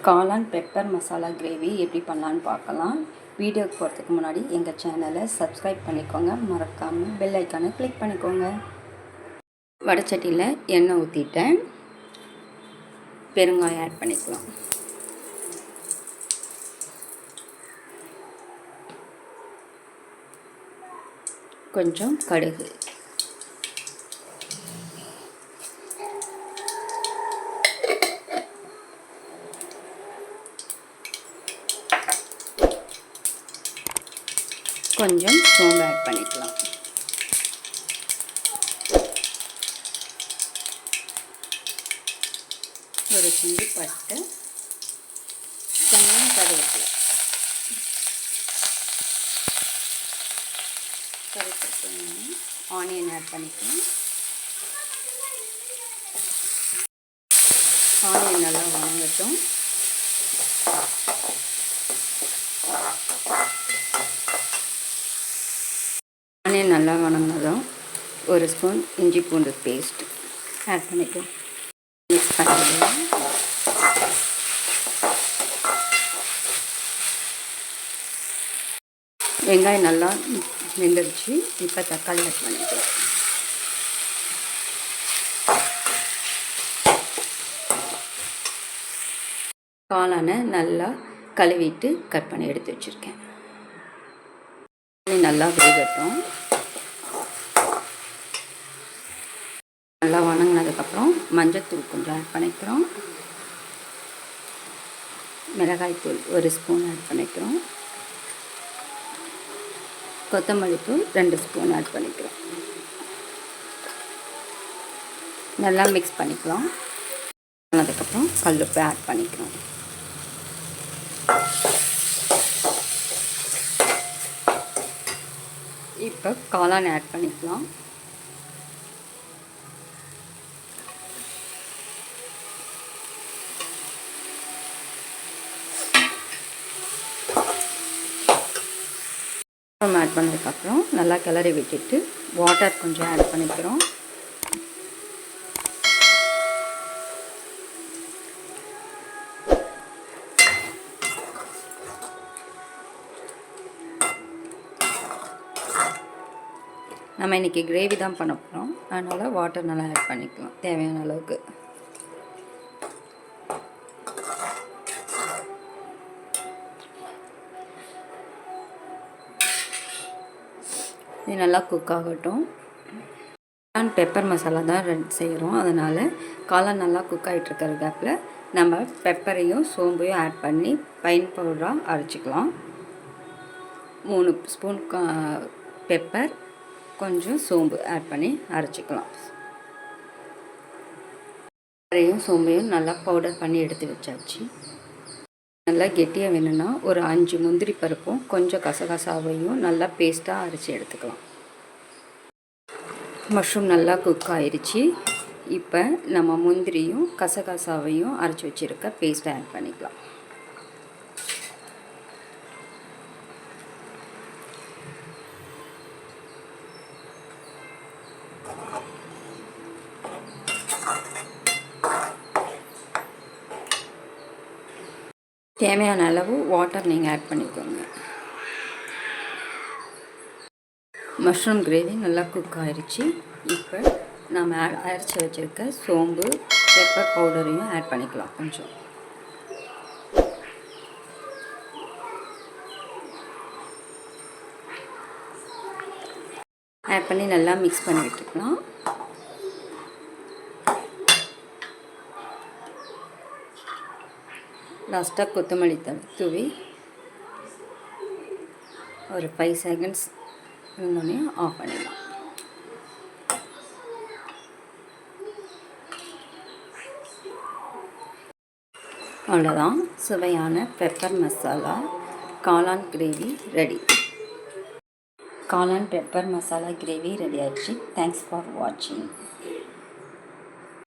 காளான் pepper masala gravy எப்படி பண்ணலான்னு பார்க்கலாம். வீடியோக்கு போகிறதுக்கு முன்னாடி எங்கள் சேனலை சப்ஸ்கிரைப் பண்ணிக்கோங்க, மறக்காமல் பெல் ஐக்கானை கிளிக் பண்ணிக்கோங்க. வடைச்சட்டியில் எண்ணெய் ஊற்றிட்டேன், பெருங்காயம் ஆட் பண்ணிக்கலாம். கொஞ்சம் கடுகு, கொஞ்சம் சோம்பு ஆட் பண்ணிக்கலாம். ஒரு துண்டு பட்டை, கொஞ்சம் கருவேப்பிலை, ஆனியன் ஆட் பண்ணிக்கலாம். ஆனியன் நல்லா வதங்கட்டும். ஆனியன் நல்லா வதங்கினதும் ஒரு ஸ்பூன் இஞ்சி பூண்டு பேஸ்ட் ஆட் பண்ணிக்கலாம். மிக்ஸ் பண்ணிக்கலாம். வெங்காயம் நல்லா வெந்துருச்சு. இப்போ தக்காளி ஆட் பண்ணிக்கலாம். காளானை நல்லா கழுவிட்டு கட் பண்ணி எடுத்து வச்சுருக்கேன். நல்லா வேகட்டும். நல்லா வதங்கினதுக்கப்புறம் மஞ்சள்தூள் கொஞ்சம் ஆட் பண்ணிக்கிறோம். மிளகாய்த்தூள் ஒரு ஸ்பூன் ஆட் பண்ணிக்கிறோம். கொத்தமல்லி தூள் 2 ஸ்பூன் ஆட் பண்ணிக்கிறோம். நல்லா மிக்ஸ் பண்ணிக்கலாம். அதுக்கப்புறம் கல்லுப்பு ஆட் பண்ணிக்கிறோம். இப்போ காளான் ஆட் பண்ணிக்கலாம். ஆட் பண்ணதுக்கப்புறம் நல்லா கிளறி விட்டுட்டு வாட்டர் கொஞ்சம் ஆட் பண்ணிக்கிறோம். நம்ம இன்றைக்கி கிரேவி தான் பண்ண போகிறோம், அதனால் வாட்டர் நல்லா ஆட் பண்ணிக்கலாம் தேவையான அளவுக்கு. இது நல்லா குக் ஆகட்டும். காளான் பெப்பர் மசாலா தான் செய்கிறோம், அதனால் காளான் நல்லா குக் ஆகிட்டு இருக்கிற கேப்பில் நம்ம பெப்பரையும் சோம்பையும் ஆட் பண்ணி ஃபைன் பவுடராக அரைச்சிக்கலாம். 3 ஸ்பூன் பெப்பர், கொஞ்சம் சோம்பு ஆட் பண்ணி அரைச்சிக்கலாம். பெப்பரையும் சோம்பையும் நல்லா பவுடர் பண்ணி எடுத்து வச்சாச்சு. நல்லா கெட்டியாக வேணும்னா ஒரு 5 முந்திரி பருப்பும் கொஞ்சம் கசகசாவையும் நல்லா பேஸ்ட்டாக அரைச்சி எடுத்துக்கலாம். மஷ்ரூம் நல்லா குக் ஆயிடுச்சு. இப்போ நம்ம முந்திரியும் கசகசாவையும் அரைச்சி வச்சுருக்க பேஸ்ட்டை ஆட் பண்ணிக்கலாம். தேவையான அளவு வாட்டர் நீங்கள் ஆட் பண்ணிக்கோங்க. மஷ்ரூம் கிரேவி நல்லா குக் ஆயிடுச்சு. இப்போ நம்ம அரைச்சி வச்சுருக்க சோம்பு பெப்பர் பவுடரையும் ஆட் பண்ணிக்கலாம். கொஞ்சம் ஆட் பண்ணி நல்லா மிக்ஸ் பண்ணி விட்டுக்கலாம். லாஸ்ட்டாக கொத்தமல்லி தூவி ஒரு 5 செகண்ட்ஸ் இருந்தோடனே ஆஃப் பண்ணிடலாம். அவ்வளோதான், சுவையான பெப்பர் மசாலா காளான் கிரேவி ரெடி. காளான் பெப்பர் மசாலா கிரேவி ரெடி ஆயிடுச்சு. தேங்க்ஸ் ஃபார் வாட்சிங்.